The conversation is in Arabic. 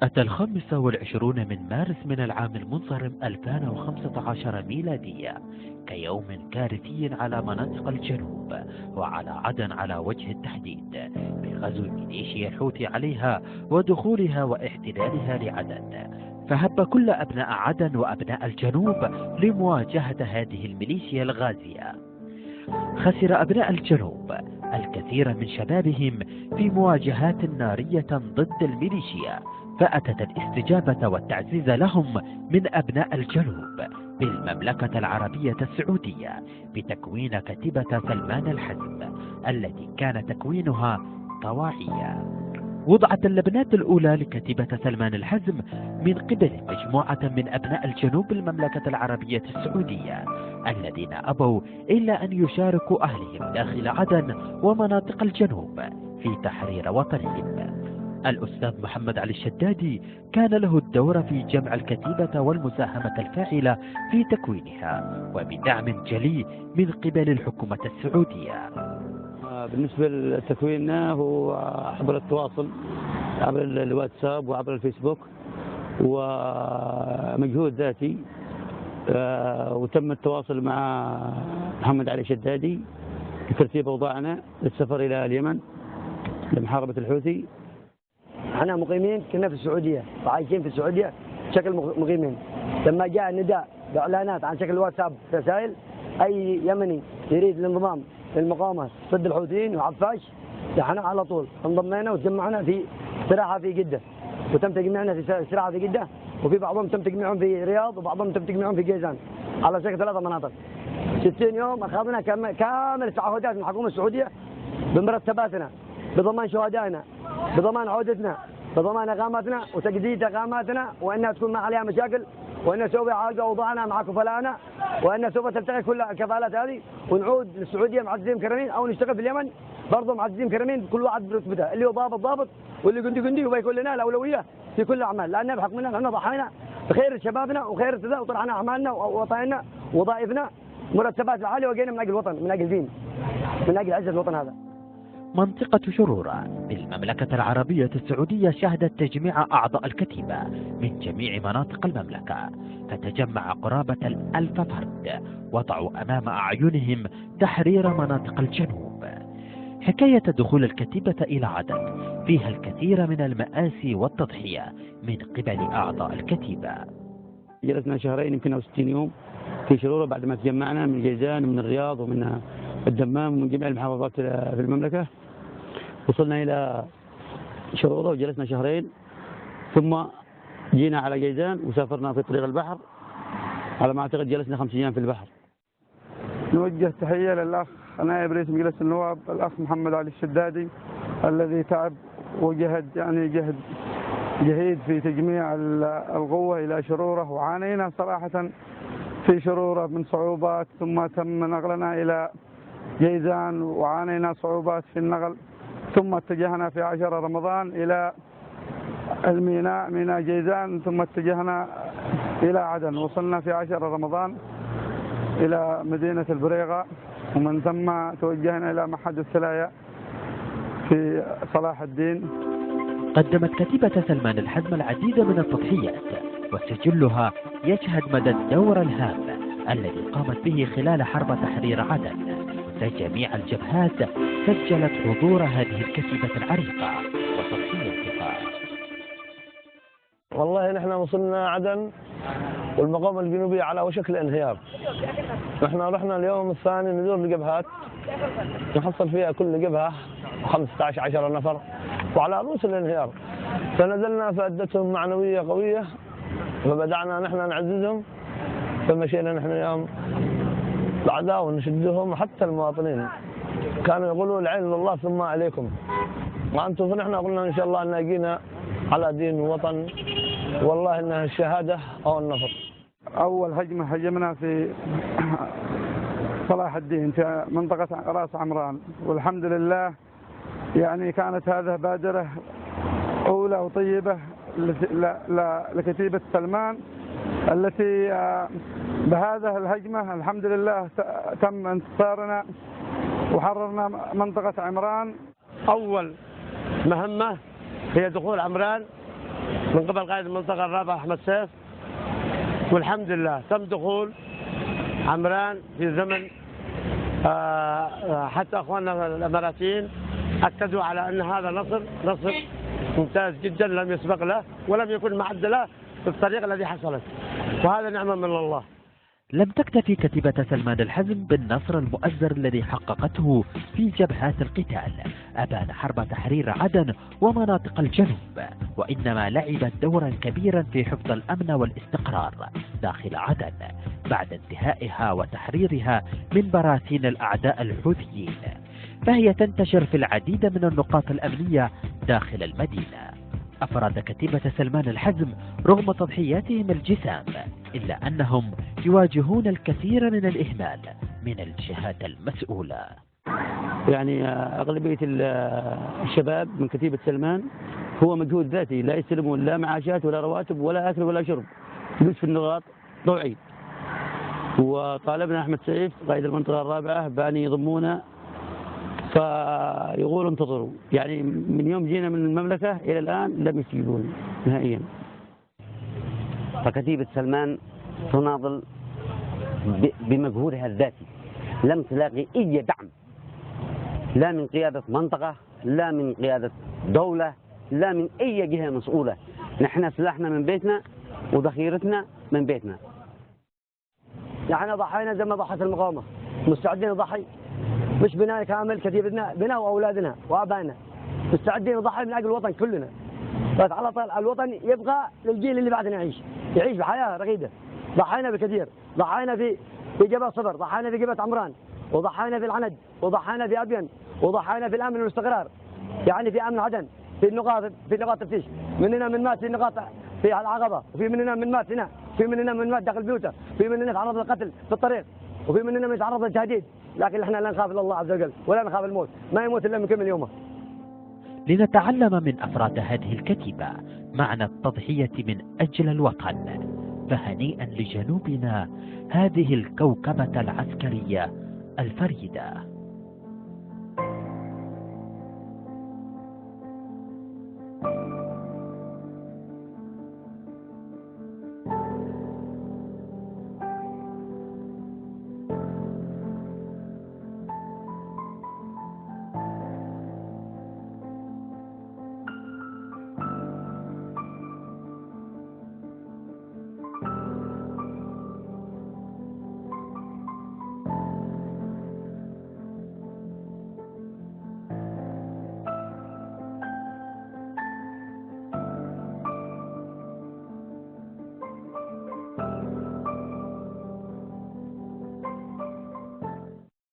أتى 25 من مارس من العام المنصرم 2015 ميلادية كيوم كارثي على مناطق الجنوب وعلى عدن على وجه التحديد، بغزو ميليشيا الحوثي عليها ودخولها واحتلالها لعدن. فهب كل أبناء عدن وأبناء الجنوب لمواجهة هذه الميليشيا الغازية. خسر أبناء الجنوب الكثير من شبابهم في مواجهات نارية ضد الميليشيا، فأتت الاستجابة والتعزيز لهم من أبناء الجنوب بالمملكة العربية السعودية بتكوين كتيبة سلمان الحزم التي كان تكوينها طواعية. وضعت اللبنات الأولى لكتيبة سلمان الحزم من قبل مجموعة من أبناء الجنوب المملكة العربية السعودية الذين أبوا إلا أن يشاركوا أهلهم داخل عدن ومناطق الجنوب في تحرير وطنهم. الأستاذ محمد علي الشدادي كان له الدور في جمع الكتيبة والمساهمة الفاعلة في تكوينها وبدعم جلي من قبل الحكومة السعودية. بالنسبة لتكويننا هو عبر التواصل عبر الواتساب وعبر الفيسبوك ومجهود ذاتي، وتم التواصل مع محمد علي الشدادي لترتيب أوضاعنا للسفر إلى اليمن لمحاربة الحوثي. احنا مقيمين كنا في السعودية وعايشين في السعودية بشكل مقيمين. لما جاء النداء بإعلانات عن شكل واتساب رسائل أي يمني يريد الانضمام للمقاومة ضد الحوثيين وعفاش، احنا على طول انضمينا وتجمعنا في استراحة في جدة، وتم تجميعنا في استراحة في جدة، وفي بعضهم تم تجميعهم في الرياض وبعضهم تم تجميعهم في جيزان على شكل 3 مناطق. 60 يوم أخذنا كامل التعهدات من الحكومة السعودية بمرتباتنا، بضمان شهدائنا، بضمان عودتنا، بضمان اقامتنا وتجديد اقاماتنا، وانها تكون ما عليها مشاكل، وانها سوف يعالج اوضاعنا مع كفلائنا، وانها سوف تلتقي كل الكفالات هذه ونعود للسعوديه معززين مكرمين، او نشتغل في اليمن برضه معززين مكرمين، كل واحد برتبته، اللي هو ضابط واللي جندي جندي، وبيكون لنا الاولويه في كل الاعمال، لان بحكمنا نحن ضحينا بخير شبابنا وخير سذا وطرحنا اعمالنا ووطائنا ووظائفنا مرتبات العاليه، وجينا من اجل الوطن، من اجل الدين، من اجل عزه الوطن هذا. منطقة شرورة بالمملكة العربية السعودية شهدت تجميع أعضاء الكتيبة من جميع مناطق المملكة، فتجمع قرابة 1000 فرد وضعوا أمام أعينهم تحرير مناطق الجنوب. حكاية دخول الكتيبة إلى عدن فيها الكثير من المآسي والتضحية من قبل أعضاء الكتيبة. جلسنا شهرين يمكن أو 60 يوم في شرورة بعد ما تجمعنا من جيزان ومن الرياض ومن الدمام ومن جميع المحافظات في المملكة. وصلنا إلى شرورة وجلسنا شهرين، ثم جينا على جيزان وسافرنا في طريق البحر، على ما أعتقد جلسنا 5 أيام في البحر. نوجه تحية للأخ نائب رئيس مجلس النواب الأخ محمد علي الشدادي الذي تعب وجهد جهيد في تجميع القوة إلى شرورة، وعانينا صراحة في شرورة من صعوبات، ثم تم نقلنا إلى جيزان وعانينا صعوبات في النقل، ثم اتجهنا في 10 رمضان إلى الميناء، ميناء جيزان، ثم اتجهنا إلى عدن. وصلنا في 10 رمضان إلى مدينة البريغة، ومن ثم توجهنا إلى معهد الثلايا في صلاح الدين. قدمت كتيبة سلمان الحزم العديد من التضحيات، وسجلها يشهد مدى الدور الهام الذي قامت به خلال حرب تحرير عدن. فجميع الجبهات سجلت حضور هذه الكتيبة العريقة وتضحيتها. والله نحن وصلنا عدن والمقاومة الجنوبية على وشك الانهيار. نحن رحنا اليوم الثاني نزور الجبهات، نحصل فيها كل جبهة 15-10 نفر وعلى رؤوس الانهيار، فنزلنا فأدتهم معنوية قوية، فبدأنا نحن نعززهم، فمشينا نحن اليوم الأعداء ونشدهم. حتى المواطنين كانوا يقولوا العين لله ثم عليكم وأنتم، فنحن قلنا إن شاء الله أن جينا على دين ووطن، والله إنها الشهادة أو النصر. أول هجمة هجمنا في صلاح الدين في منطقة راس عمران، والحمد لله يعني كانت هذه بادرة أولى وطيبة لكتيبة سلمان، التي بهذه الهجمة الحمد لله تم انتصارنا وحررنا منطقة عمران. أول مهمة هي دخول عمران من قبل قائد المنطقة الرابعة أحمد سيف، والحمد لله تم دخول عمران في زمن حتى أخواننا الإماراتيين أكدوا على أن هذا نصر ممتاز جدا لم يسبق له ولم يكن معد له بالطريقة التي حصلت، وهذا نعمة من الله. لم تكتفي كتيبة سلمان الحزم بالنصر المؤزر الذي حققته في جبهات القتال، أبان حرب تحرير عدن ومناطق الجنوب، وإنما لعبت دورا كبيرا في حفظ الأمن والاستقرار داخل عدن بعد انتهائها وتحريرها من براثين الأعداء الحوثيين، فهي تنتشر في العديد من النقاط الأمنية داخل المدينة. أفراد كتيبة سلمان الحزم رغم تضحياتهم الجسام إلا أنهم يواجهون الكثير من الإهمال من الجهات المسؤولة. يعني أغلبية الشباب من كتيبة سلمان هو مجهود ذاتي، لا يستلمون لا معاشات ولا رواتب ولا أكل ولا شرب، فلوس في النقاط طوعي. وطالبنا أحمد سيف قائد المنطقة الرابعة بأن يضمونا، فيقول انتظروا، يعني من يوم جينا من المملكة إلى الآن لم يستجيبون نهائيا. فكتيبة سلمان تناضل بمجهودها الذاتي، لم تلاقي أي دعم لا من قيادة منطقة، لا من قيادة دولة، لا من أي جهة مسؤولة. نحن سلاحنا من بيتنا وذخيرتنا من بيتنا. نحن ضحينا زي ما ضحت المقاومة، مستعدين نضحي، مش بناء كامل كتيبتنا، بنا وأولادنا وأبائنا مستعدين نضحي من أجل الوطن كلنا. بس على طول الوطن يبقى للجيل اللي بعدنا يعيش بحياة رغيدة. ضحينا بكثير، ضحينا في جبهة صفر، ضحينا في جبهة عمران، وضحينا في العند، وضحينا في أبين، وضحينا في الأمن والاستقرار، يعني في أمن عدن، في نقاط تفتيش. مننا من مات في نقاط في العقبة، وفي مننا من مات هنا، في مننا من مات داخل بيوته، في مننا تعرض للقتل في الطريق، وفي مننا من يتعرض للتهديد، لكن احنا لا نخاف الا الله عز وجل ولا نخاف الموت، ما يموت الا من كمل يومه. لنتعلم من أفراد هذه الكتيبة معنى التضحية من أجل الوطن، فهنيئا لجنوبنا هذه الكوكبة العسكرية الفريدة.